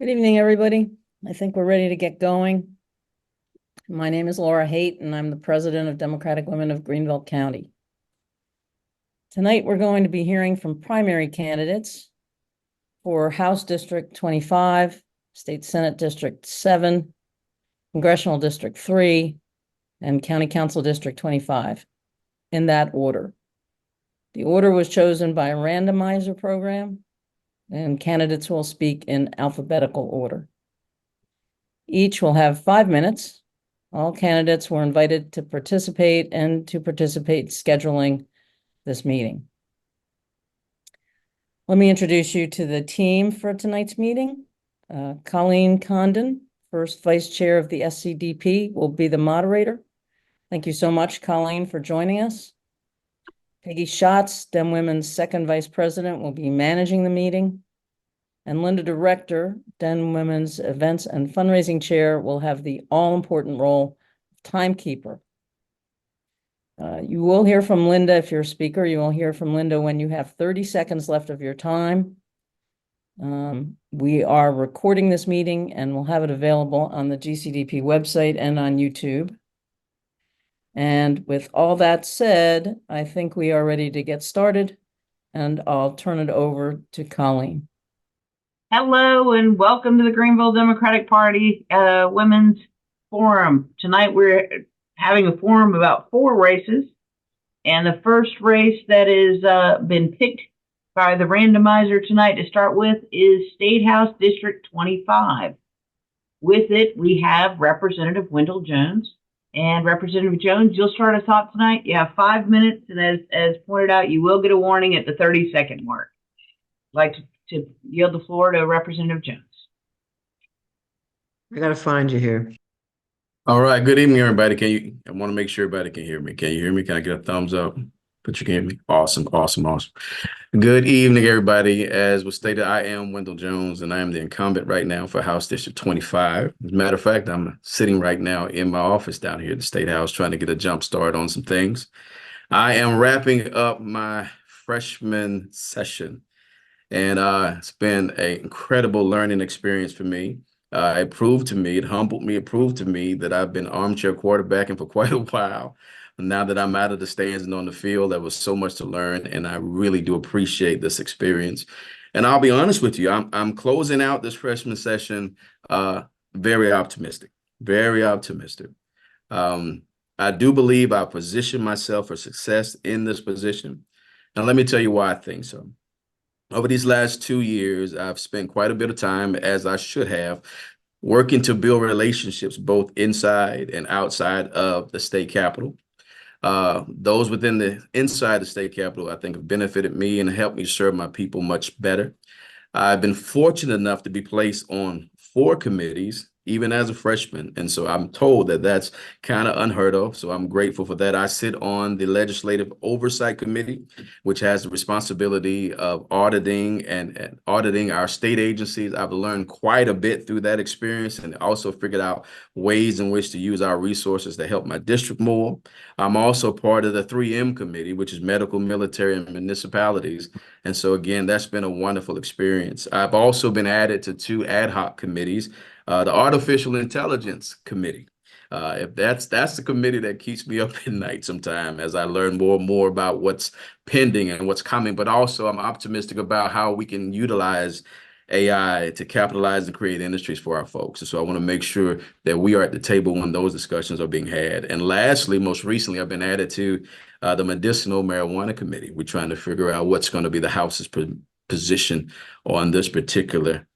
Good evening, everybody. I think we're ready to get going. My name is Laura Haight, and I'm the president of Democratic Women of Greenville County. Tonight, we're going to be hearing from primary candidates for House District 25, State Senate District 7, Congressional District 3, and County Council District 25, in that order. The order was chosen by a randomizer program, and candidates will speak in alphabetical order. Each will have 5 minutes. All candidates were invited to participate scheduling this meeting. Let me introduce you to the team for tonight's meeting. Colleen Condon, first vice chair of the SCDP, will be the moderator. Thank you so much, Colleen, for joining us. Peggy Schatz, Dem Women's second vice president, will be managing the meeting. And Linda Director, Den Women's Events and Fundraising Chair, will have the all-important role of timekeeper. You will hear from Linda if you're a speaker. You will hear from Linda when you have 30 seconds left of your time. We are recording this meeting and we'll have it available on the GCDP website and on YouTube. And with all that said, I think we are ready to get started, and I'll turn it over to Colleen. Hello and welcome to the Greenville Democratic Party Women's Forum. Tonight we're having a forum about 4 races, and the first race that is been picked by the randomizer tonight to start with is State House District 25. With it, we have Representative Wendell Jones. And Representative Jones, you'll start us off tonight. You have 5 minutes, and as pointed out, you will get a warning at the 30-second mark. I'd like to yield the floor to Representative Jones. I gotta find you here. All right. Good evening, everybody. I want to make sure everybody can hear me. Can you hear me? Can I get a thumbs up? But you can hear me. Awesome. Good evening, everybody. As was stated, I am Wendell Jones, and I am the incumbent right now for House District 25. As a matter of fact, I'm sitting right now in my office down here at the State House trying to get a jump start on some things. I am wrapping up my freshman session, and it's been an incredible learning experience for me. It proved to me, it proved to me that I've been armchair quarterbacking for quite a while. Now that I'm out of the stands and on the field, there was so much to learn, and I really do appreciate this experience. And I'll be honest with you, I'm closing out this freshman session very optimistic, very optimistic. I do believe I position myself for success in this position. And let me tell you why I think so. Over these last 2 years, I've spent quite a bit of time, as I should have, working to build relationships both inside and outside of the state capitol. Those within the inside the state capitol, I think, have benefited me and helped me serve my people much better. I've been fortunate enough to be placed on 4 committees, even as a freshman. And so I'm told that that's kind of unheard of. So I'm grateful for that. I sit on the Legislative Oversight Committee, which has the responsibility of auditing and auditing our state agencies. I've learned quite a bit through that experience and also figured out ways in which to use our resources to help my district more. I'm also part of the 3M committee, which is medical, military, and municipalities. And so, again, that's been a wonderful experience. I've also been added to 2 ad hoc committees. The Artificial Intelligence Committee. If that's the committee that keeps me up at night sometime as I learn more and more about what's pending and what's coming. But also I'm optimistic about how we can utilize AI to capitalize and create industries for our folks. And so I want to make sure that we are at the table when those discussions are being had. And lastly, most recently, I've been added to the Medicinal Marijuana Committee. We're trying to figure out what's going to be the House's position on this particular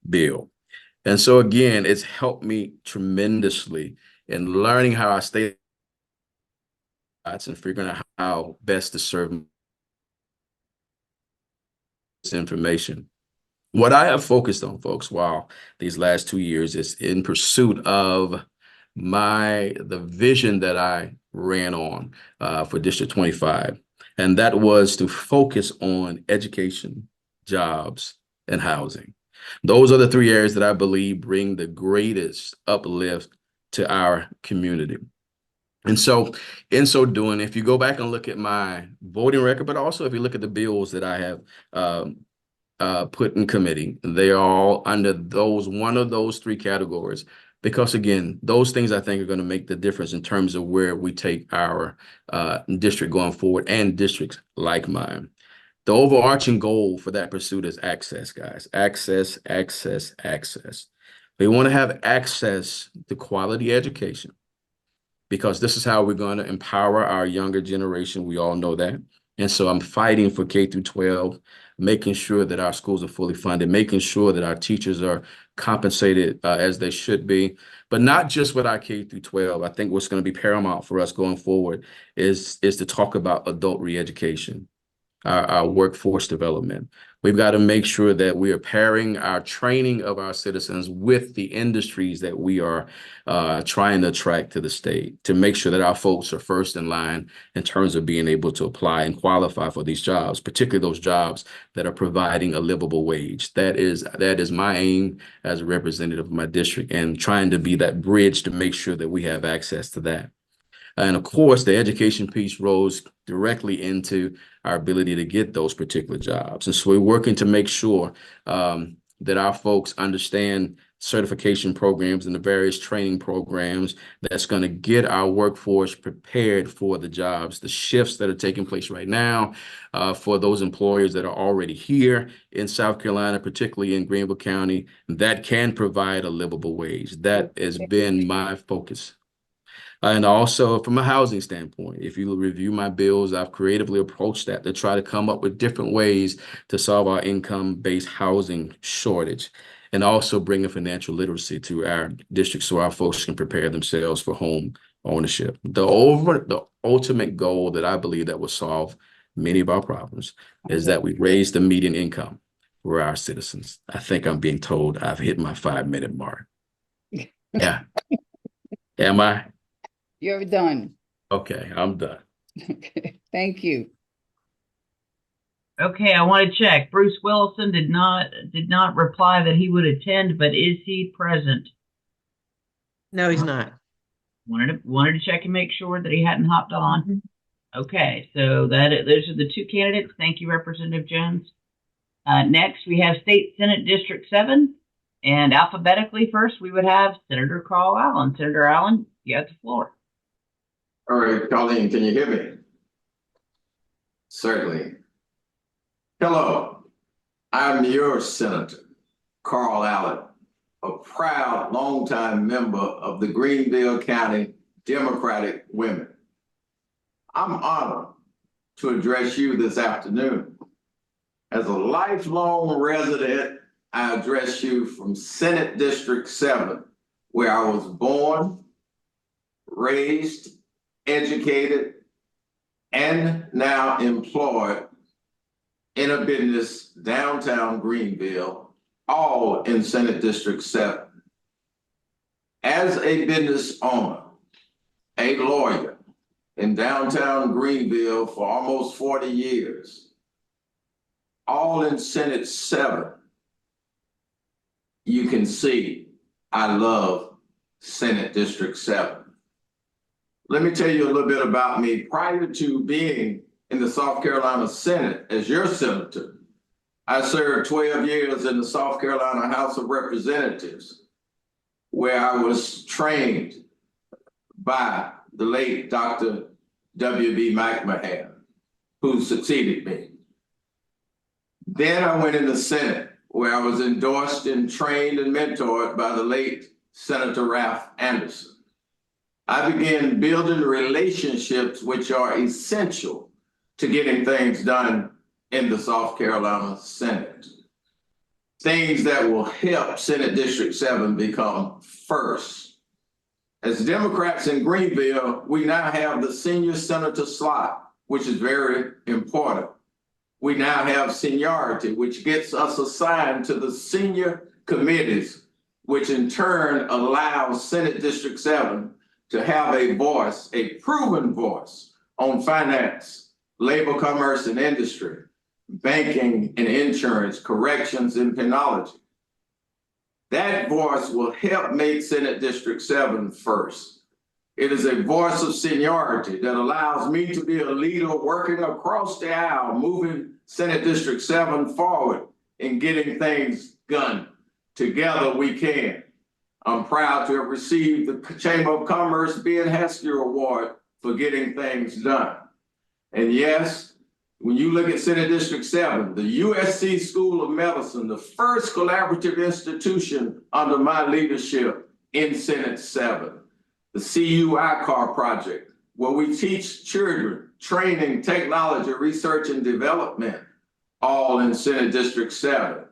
bill. And so, again, it's helped me tremendously in learning how I stay and figuring out how best to serve this information. What I have focused on, folks, while these last 2 years is in pursuit of the vision that I ran on for District 25. And that was to focus on education, jobs, and housing. Those are the 3 areas that I believe bring the greatest uplift to our community. And so in so doing, if you go back and look at my voting record, but also if you look at the bills that I have put in committee. They are all under one of those three categories. Because again, those things I think are going to make the difference in terms of where we take our district going forward and districts like mine. The overarching goal for that pursuit is access, guys. Access, access, access. We want to have access to quality education because this is how we're going to empower our younger generation. We all know that. And so I'm fighting for K through 12, making sure that our schools are fully funded, making sure that our teachers are compensated as they should be, but not just with our K through 12. I think what's going to be paramount for us going forward is to talk about adult re-education, our workforce development. We've got to make sure that we are pairing our training of our citizens with the industries that we are trying to attract to the state, to make sure that our folks are first in line in terms of being able to apply and qualify for these jobs, particularly those jobs that are providing a livable wage. That is my aim as a representative of my district, and trying to be that bridge to make sure that we have access to that. And of course, the education piece rolls directly into our ability to get those particular jobs. And so we're working to make sure that our folks understand certification programs and the various training programs that's going to get our workforce prepared for the jobs, the shifts that are taking place right now, for those employers that are already here in South Carolina, particularly in Greenville County, that can provide a livable wage. That has been my focus. And also from a housing standpoint, if you review my bills, I've creatively approached that to try to come up with different ways to solve our income-based housing shortage, and also bring a financial literacy to our district so our folks can prepare themselves for home ownership. The ultimate goal that I believe that will solve many of our problems is that we raise the median income for our citizens. I think I'm being told I've hit my 5-minute mark. Yeah. Am I? You're done. Okay, I'm done. Okay, thank you. Okay, I want to check. Bruce Wilson did not reply that he would attend, but is he present? No, he's not. Wanted to check and make sure that he hadn't hopped on. Okay, so those are the two candidates. Thank you, Representative Jones. Next, we have State Senate District 7, and alphabetically first we would have Senator Carl Allen. Senator Allen, you have the floor. All right, Colleen, can you hear me? Certainly. Hello, I'm your Senator, Carl Allen, a proud longtime member of the Greenville County Democratic Women. I'm honored to address you this afternoon. As a lifelong resident, I address you from Senate District 7, where I was born, raised, educated, and now employed in a business downtown Greenville, all in Senate District 7. As a business owner, a lawyer in downtown Greenville for almost 40 years, all in Senate 7, you can see I love Senate District 7. Let me tell you a little bit about me. Prior to being in the South Carolina Senate as your senator, I served 12 years in the South Carolina House of Representatives, where I was trained by the late Dr. W.B. McMahon, who succeeded me. Then I went in the Senate, where I was endorsed and trained and mentored by the late Senator Ralph Anderson. I began building relationships which are essential to getting things done in the South Carolina Senate. Things that will help Senate District 7 become first. As Democrats in Greenville, we now have the senior senator slot, which is very important. We now have seniority, which gets us assigned to the senior committees, which in turn allows Senate District 7 to have a voice, a proven voice on finance, labor, commerce, and industry, banking and insurance, corrections, and penology. That voice will help make Senate District 7 first. It is a voice of seniority that allows me to be a leader working across the aisle, moving Senate District 7 forward in getting things done. Together we can. I'm proud to have received the Chamber of Commerce Ben Hester Award for getting things done. And yes, when you look at Senate District 7, the USC School of Medicine, the first collaborative institution under my leadership in Senate 7, the CUI car project, where we teach children training, technology, research, and development, all in Senate District 7.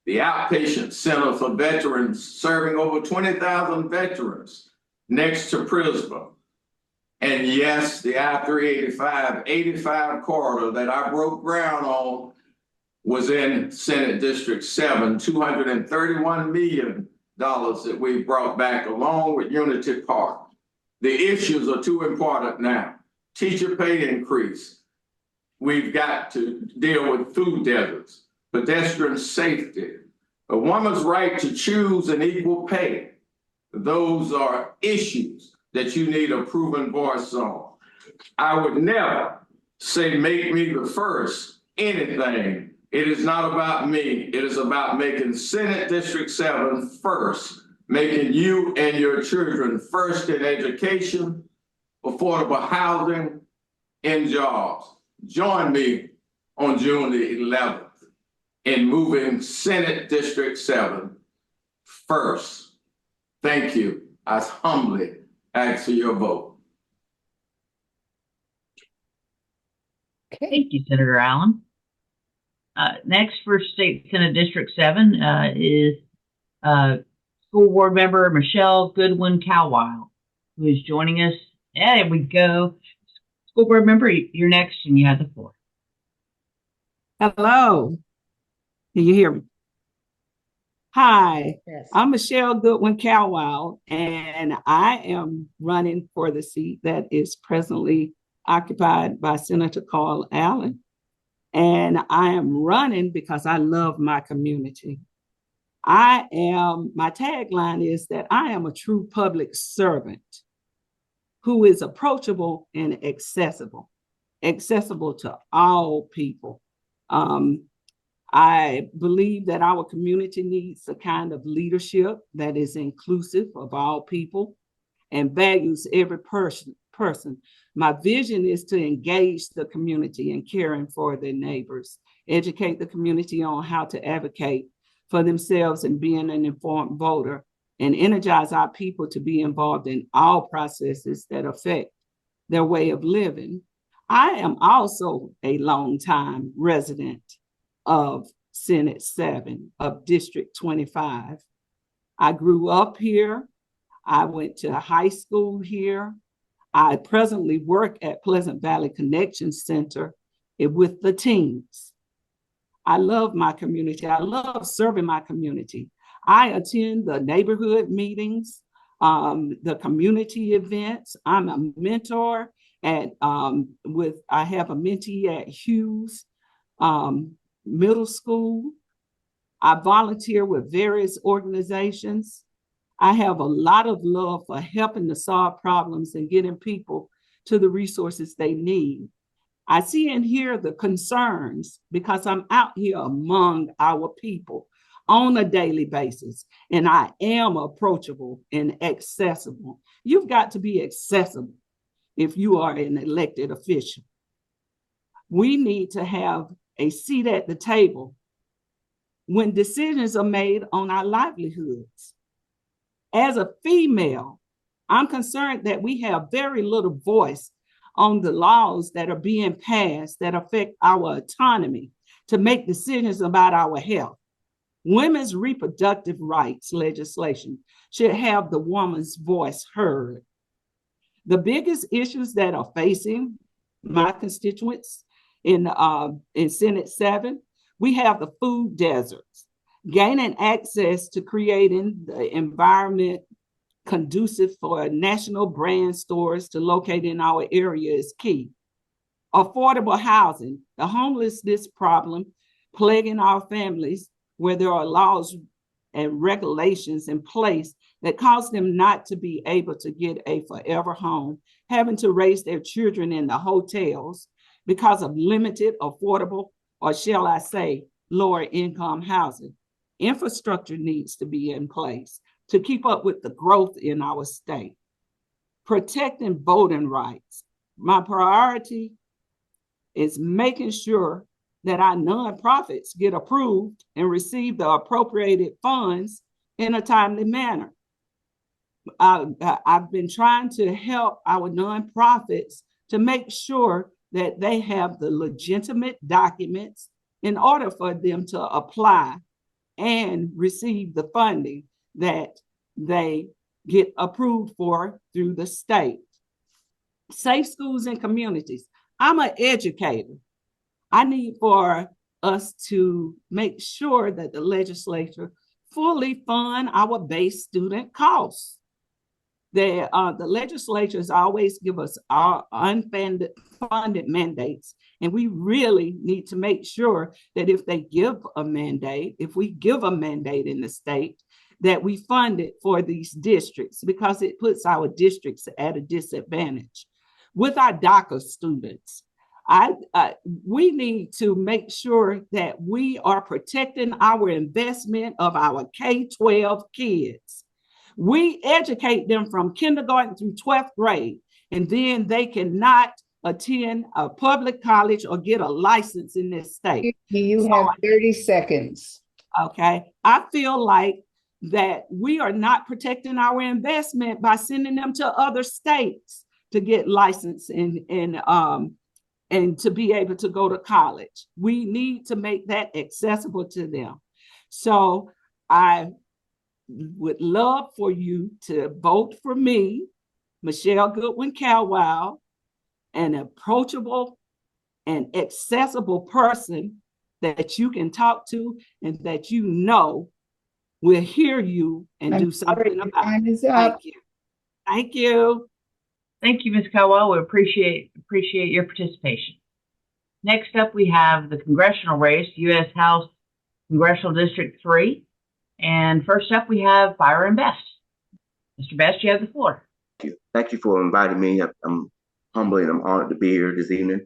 The Outpatient Center for Veterans, serving over 20,000 veterans next to Prisma. And yes, the I-385 corridor that I broke ground on was in Senate District 7, $231 million that we brought back along with Unity Park. The issues are too important now. Teacher pay increase. We've got to deal with food deserts, pedestrian safety, a woman's right to choose and equal pay. Those are issues that you need a proven voice on. I would never say make me the first anything. It is not about me. It is about making Senate District 7 first, making you and your children first in education, affordable housing, and jobs. Join me on June the 11th in moving Senate District 7 first. Thank you. I humbly ask for your vote. Okay. Thank you, Senator Allen. Next for State Senate District 7 is School Board Member Michelle Goodwin Cowwild, who is joining us. There we go. School Board Member, you're next and you have the floor. Hello. Can you hear me? Hi, Yes. I'm Michelle Goodwin Cowwild, and I am running for the seat that is presently occupied by Senator Carl Allen. And I am running because I love my community. My tagline is that I am a true public servant who is approachable and accessible to all people. I believe that our community needs a kind of leadership that is inclusive of all people and values every person. My vision is to engage the community in caring for their neighbors, educate the community on how to advocate for themselves and being an informed voter, and energize our people to be involved in all processes that affect their way of living. I am also a longtime resident of Senate 7 of District 25. I grew up here. I went to high school here. I presently work at Pleasant Valley Connection Center with the teens. I love my community. I love serving my community. I attend the neighborhood meetings, the community events. I'm a mentor I have a mentee at Hughes Middle School. I volunteer with various organizations. I have a lot of love for helping to solve problems and getting people to the resources they need. I see and hear the concerns because I'm out here among our people on a daily basis, and I am approachable and accessible. You've got to be accessible if you are an elected official. We need to have a seat at the table when decisions are made on our livelihoods. As a female, I'm concerned that we have very little voice on the laws that are being passed that affect our autonomy to make decisions about our health. Women's reproductive rights legislation should have the woman's voice heard. The biggest issues that are facing my constituents in Senate 7, we have the food deserts. Gaining access to creating the environment conducive for national brand stores to locate in our area is key. Affordable housing, the homelessness problem plaguing our families, where there are laws and regulations in place that cause them not to be able to get a forever home, having to raise their children in the hotels because of limited, affordable, or shall I say, lower income housing. Infrastructure needs to be in place to keep up with the growth in our state. Protecting voting rights. My priority is making sure that our nonprofits get approved and receive the appropriated funds in a timely manner. I've been trying to help our nonprofits to make sure that they have the legitimate documents in order for them to apply and receive the funding that they get approved for through the state. Safe schools and communities. I'm an educator. I need for us to make sure that the legislature fully fund our base student costs. The legislatures always give us our unfunded mandates, and we really need to make sure that if they give a mandate, if we give a mandate in the state, that we fund it for these districts, because it puts our districts at a disadvantage. With our DACA students, we need to make sure that we are protecting our investment of our K-12 kids. We educate them from kindergarten through 12th grade, and then they cannot attend a public college or get a license in this state. You have 30 seconds. Okay, I feel like that we are not protecting our investment by sending them to other states to get licensed and to be able to go to college. We need to make that accessible to them. So I would love for you to vote for me, Michelle Goodwin Caldwell, an approachable and accessible person that you can talk to and that you know will hear you and do something about it. Time is up. Thank you. Thank you. Thank you, Ms. Caldwell. We appreciate your participation. Next up, we have the congressional race, U.S. House Congressional District 3. And first up, we have Byron Best. Mr. Best, you have the floor. Thank you for inviting me. I'm humbled and I'm honored to be here this evening.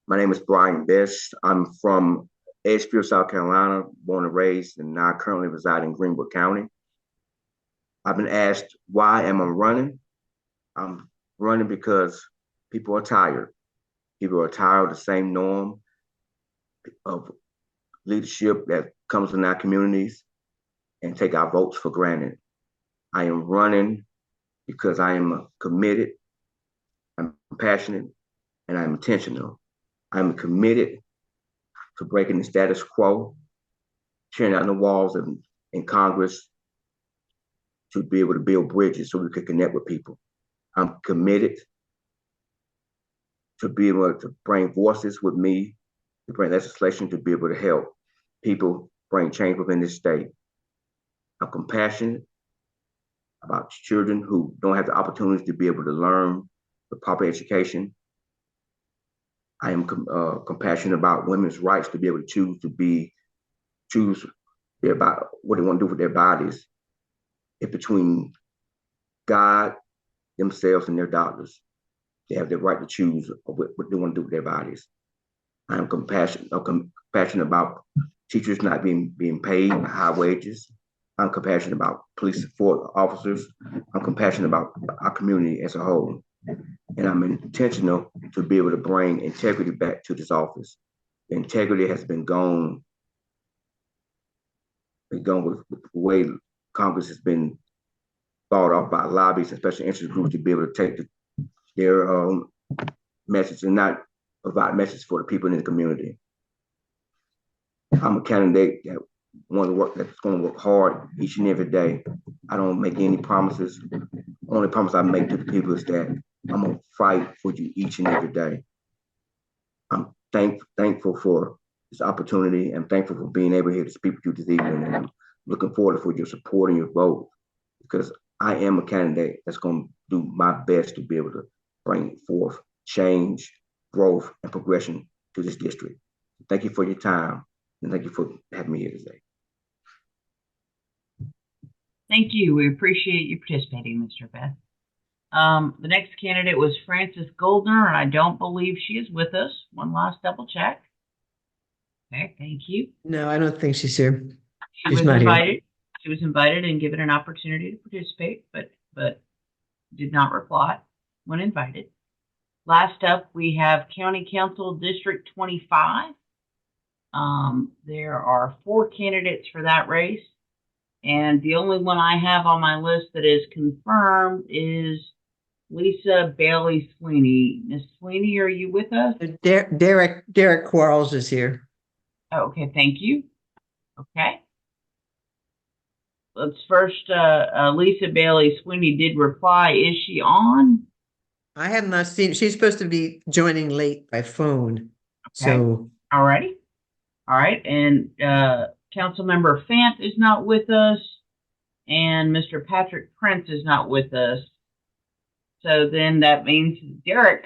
My name is Brian Best. I'm from Edgefield, South Carolina, born and raised, and now currently reside in Greenville County. I've been asked, why am I running? I'm running because people are tired. People are tired of the same norm of leadership that comes in our communities and take our votes for granted. I am running because I am committed, I'm passionate, and I'm intentional. I'm committed to breaking the status quo, tearing down the walls in Congress to be able to build bridges so we could connect with people. I'm committed to be able to bring voices with me, to bring legislation to be able to help people bring change within this state. I'm compassionate about children who don't have the opportunities to be able to learn the proper education. I am compassionate about women's rights to be able to choose about what they want to do with their bodies. It's between God, themselves, and their doctors. They have the right to choose what they want to do with their bodies. I am compassionate about teachers not being paid high wages. I'm compassionate about police force officers. I'm compassionate about our community as a whole. And I'm intentional to be able to bring integrity back to this office. Integrity has been gone with the way Congress has been bought off by lobbies and special interest groups to be able to take their message and not provide message for the people in the community. I'm a candidate that that's going to work hard each and every day. I don't make any promises. The only promise I make to the people is that I'm going to fight for you each and every day. I'm thankful for this opportunity. I'm thankful for being able here to speak with you this evening. And I'm looking forward for your support and your vote, because I am a candidate that's going to do my best to be able to bring forth change, growth, and progression to this district. Thank you for your time, and thank you for having me here today. Thank you. We appreciate you participating, Mr. Best. The next candidate was Frances Goldner, and I don't believe she is with us. One last double check. Okay, thank you. No, I don't think she's here. She She's was not here. invited. She was invited and given an opportunity to participate, but did not reply when invited. Last up, we have County Council District 25. There are 4 candidates for that race, and the only one I have on my list that is confirmed is Lisa Bailey Sweeney. Miss Sweeney, are you with us? Derek Quarles is here. Oh, okay, thank you. Okay. Let's first, Lisa Bailey Sweeney did reply. Is she on? I have not seen, she's supposed to be joining late by phone. Okay. So, All righty. All right. And Councilmember Fant is not with us. And Mr. Patrick Prince is not with us. So then that means Derek,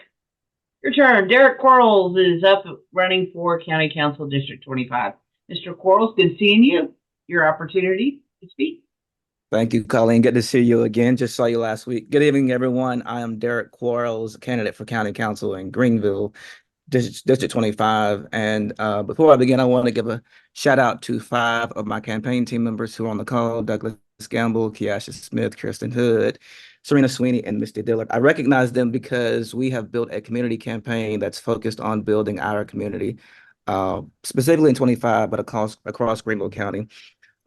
your turn. Derek Quarles is up running for County Council District 25. Mr. Quarles, good seeing you. Your opportunity to speak. Thank you, Colleen. Good to see you again. Just saw you last week. Good evening, everyone. I am Derek Quarles, candidate for County Council in Greenville, District 25. And before I begin, I want to give a shout out to 5 of my campaign team members who are on the call: Douglas Gamble, Kiasha Smith, Kirsten Hood, Serena Sweeney, and Misty Dillard. I recognize them because we have built a community campaign that's focused on building our community, specifically in 25, but across Greenville County.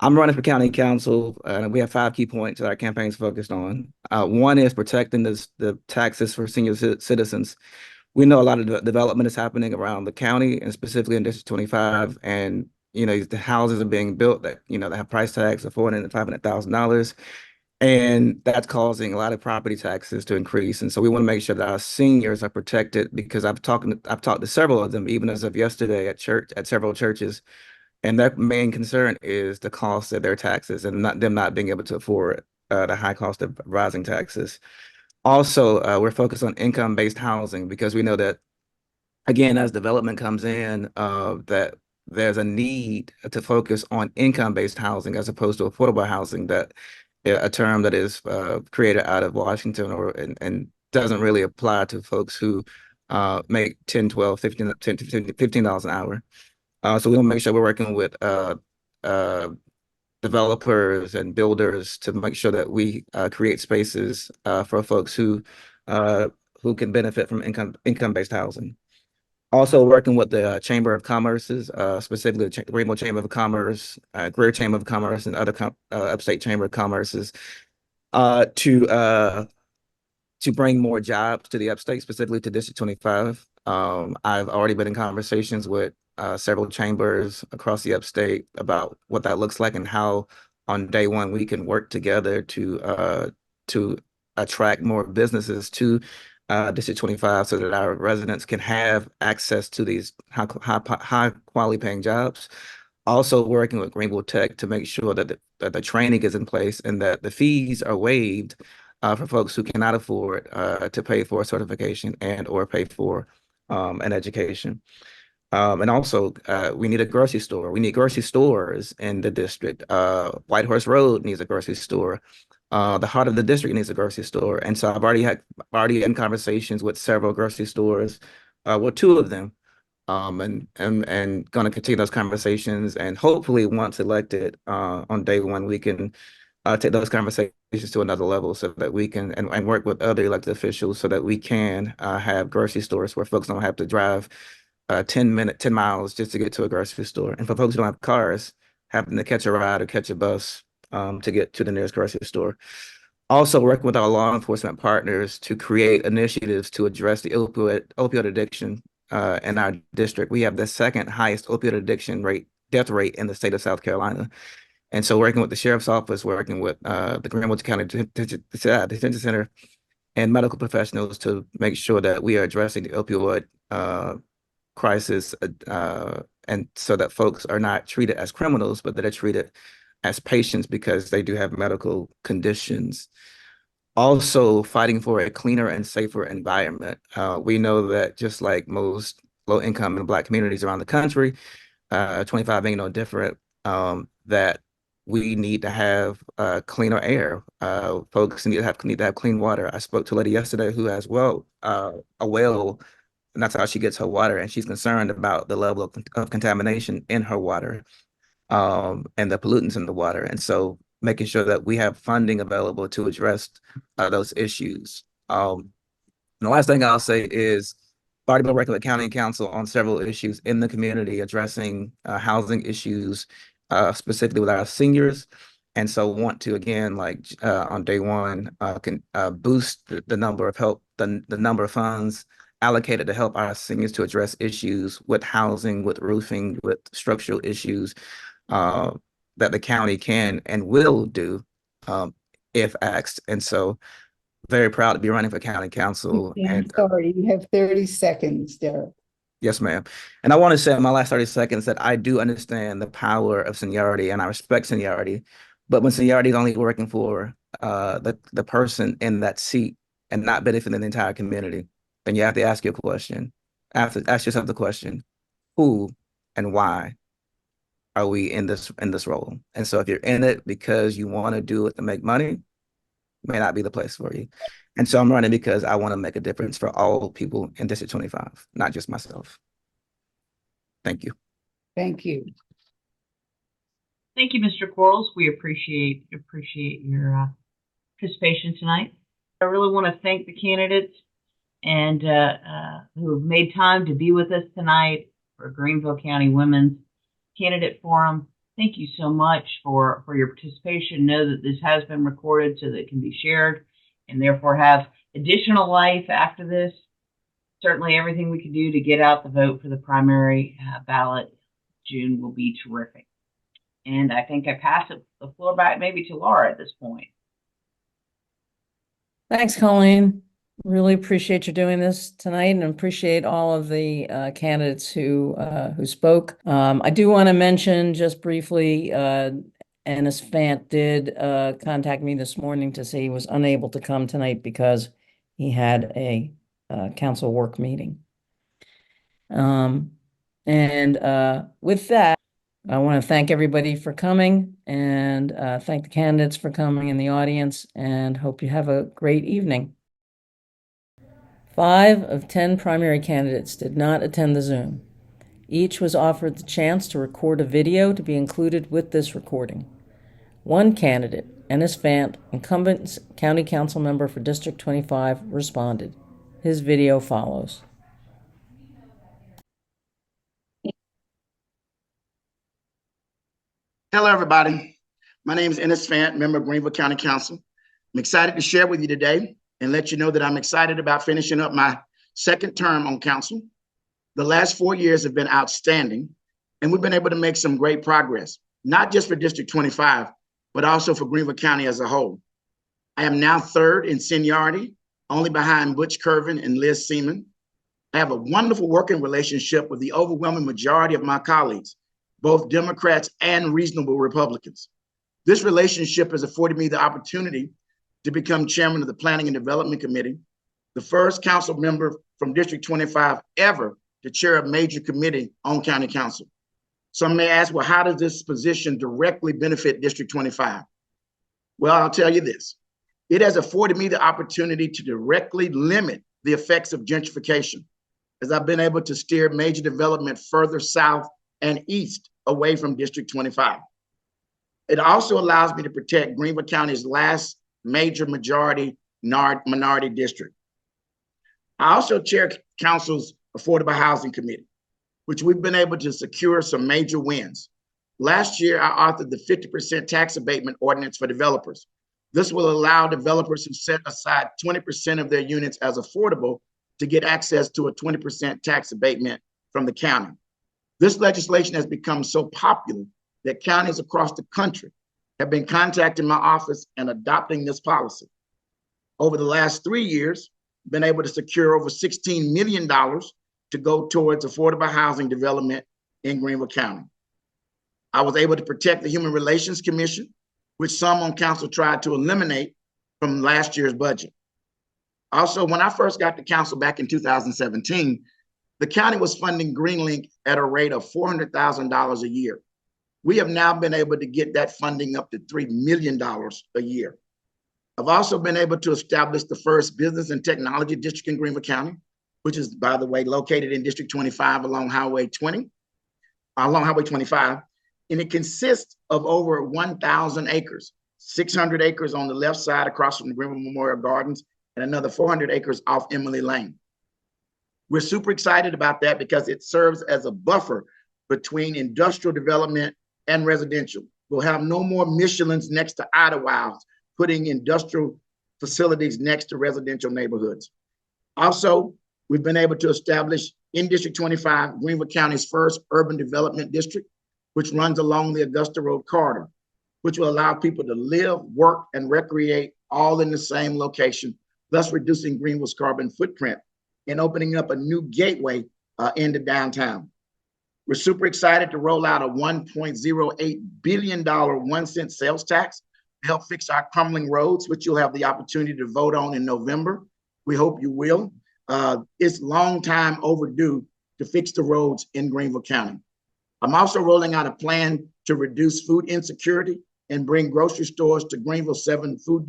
I'm running for county council, and we have 5 key points that our campaign is focused on. One is protecting the taxes for senior citizens. We know a lot of development is happening around the county and specifically in District 25. And, the houses are being built that, that have price tags of $400,000 and $500,000. And that's causing a lot of property taxes to increase. And so we want to make sure that our seniors are protected, because I've talked to several of them, even as of yesterday at several churches. And their main concern is the cost of their taxes and them not being able to afford the high cost of rising taxes. Also, we're focused on income-based housing, because we know that, again, as development comes in, that there's a need to focus on income-based housing as opposed to affordable housing, that a term that is created out of Washington and doesn't really apply to folks who make $10, $12, $15 an hour. So we want to make sure we're working with developers and builders to make sure that we create spaces for folks who can benefit from income-based housing. Also working with the Chamber of Commerce's, specifically the Greenville Chamber of Commerce, Greer Chamber of Commerce, and other upstate Chamber of Commerce's to bring more jobs to the upstate, specifically to District 25. I've already been in conversations with several chambers across the upstate about what that looks like and how on day one we can work together to attract more businesses to District 25 so that our residents can have access to these high quality paying jobs. Also working with Greenville Tech to make sure that the training is in place and that the fees are waived for folks who cannot afford to pay for a certification and or pay for an education. And also, we need a grocery store. We need grocery stores in the district. Whitehorse Road needs a grocery store. The heart of the district needs a grocery store. And so I've already in conversations with several grocery stores, well, 2 of them, and going to continue those conversations. And hopefully, once elected on day one, we can take those conversations to another level so that we can and work with other elected officials so that we can have grocery stores where folks don't have to drive 10 miles just to get to a grocery store. And for folks who don't have cars, having to catch a ride or catch a bus to get to the nearest grocery store. Also working with our law enforcement partners to create initiatives to address the opioid addiction in our district. We have the 2nd highest opioid addiction death rate in the state of South Carolina. And so working with the Sheriff's Office, working with the Greenville County Detention Center and medical professionals to make sure that we are addressing the opioid crisis, and so that folks are not treated as criminals, but that are treated as patients because they do have medical conditions. Also fighting for a cleaner and safer environment. We know that just like most low-income and Black communities around the country, 25 being no different, that we need to have cleaner air. Folks need to have clean water. I spoke to a lady yesterday who has a well and that's how she gets her water. And she's concerned about the level of contamination in her water, and the pollutants in the water. And so making sure that we have funding available to address those issues. And the last thing I'll say is Bardaville Recollect County Council on several issues in the community addressing housing issues, specifically with our seniors. And so want to, again, like on day one, can boost the number of the number of funds allocated to help our seniors to address issues with housing, with roofing, with structural issues that the county can and will do if asked. And so very proud to be running for county council. I'm And sorry, you have 30 seconds, Derek. yes, ma'am. And I want to say in my last 30 seconds that I do understand the power of seniority and I respect seniority. But when seniority is only working for the person in that seat and not benefiting the entire community, then you have to ask your question. Ask yourself the question, who and why are we in this role? And so if you're in it because you want to do it to make money, it may not be the place for you. And so I'm running because I want to make a difference for all people in District 25, not just myself. Thank you. Thank you. Thank you, Mr. Quarles. We appreciate your participation tonight. I really want to thank the candidates and who have made time to be with us tonight for Greenville County Women's Candidate Forum. Thank you so much for your participation. Know that this has been recorded so that it can be shared and therefore have additional life after this. Certainly everything we can do to get out the vote for the primary ballot June will be terrific. And I think I pass the floor back maybe to Laura at this point. Thanks, Colleen. Really appreciate you doing this tonight and appreciate all of the candidates who spoke. I do want to mention just briefly, Ennis Fant did contact me this morning to say he was unable to come tonight because he had a council work meeting. And with that, I want to thank everybody for coming and thank the candidates for coming in the audience and hope you have a great evening. 5 of 10 primary candidates did not attend the Zoom. Each was offered the chance to record a video to be included with this recording. One candidate, Ennis Fant, incumbent county council member for District 25, responded. His video follows. Hello, everybody. My name is Ennis Fant, member of Greenville County Council. I'm excited to share with you today and let you know that I'm excited about finishing up my second term on council. The last 4 years have been outstanding, and we've been able to make some great progress, not just for District 25, but also for Greenville County as a whole. I am now third in seniority, only behind Butch Curvin and Liz Seaman. I have a wonderful working relationship with the overwhelming majority of my colleagues, both Democrats and reasonable Republicans. This relationship has afforded me the opportunity to become chairman of the Planning and Development Committee, the first council member from District 25 ever to chair a major committee on county council. Some may ask, well, how does this position directly benefit District 25? Well, I'll tell you this. It has afforded me the opportunity to directly limit the effects of gentrification, as I've been able to steer major development further south and east away from District 25. It also allows me to protect Greenville County's last major majority minority district. I also chair council's Affordable Housing Committee, which we've been able to secure some major wins. Last year, I authored the 50% tax abatement ordinance for developers. This will allow developers who set aside 20% of their units as affordable to get access to a 20% tax abatement from the county. This legislation has become so popular that counties across the country have been contacting my office and adopting this policy. Over the last 3 years, I've been able to secure over $16 million to go towards affordable housing development in Greenville County. I was able to protect the Human Relations Commission, which some on council tried to eliminate from last year's budget. Also, when I first got to council back in 2017, the county was funding GreenLink at a rate of $400,000 a year. We have now been able to get that funding up to $3 million a year. I've also been able to establish the first business and technology district in Greenville County. which is, by the way, located in District 25 along Highway 25. And it consists of over 1,000 acres, 600 acres on the left side across from the Greenville Memorial Gardens, and another 400 acres off Emily Lane. We're super excited about that because it serves as a buffer between industrial development and residential. We'll have no more Michelin's next to Idlewild, putting industrial facilities next to residential neighborhoods. Also, we've been able to establish in District 25, Greenville County's first urban development district, which runs along the Augusta Road corridor, which will allow people to live, work, and recreate all in the same location, thus reducing Greenville's carbon footprint and opening up a new gateway into downtown. We're super excited to roll out a $1.08 billion 1-cent sales tax to help fix our crumbling roads, which you'll have the opportunity to vote on in November. We hope you will. It's long time overdue to fix the roads in Greenville County. I'm also rolling out a plan to reduce food insecurity and bring grocery stores to Greenville's 7 food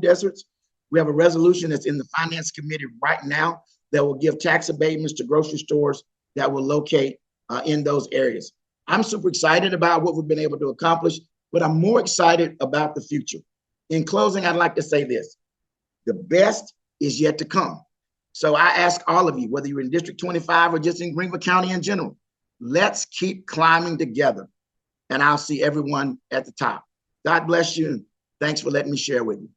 deserts. We have a resolution that's in the Finance Committee right now that will give tax abatements to grocery stores that will locate in those areas. I'm super excited about what we've been able to accomplish, but I'm more excited about the future. In closing, I'd like to say this: the best is yet to come. So I ask all of you, whether you're in District 25 or just in Greenville County in general, let's keep climbing together, and I'll see everyone at the top. God bless you, and thanks for letting me share with you.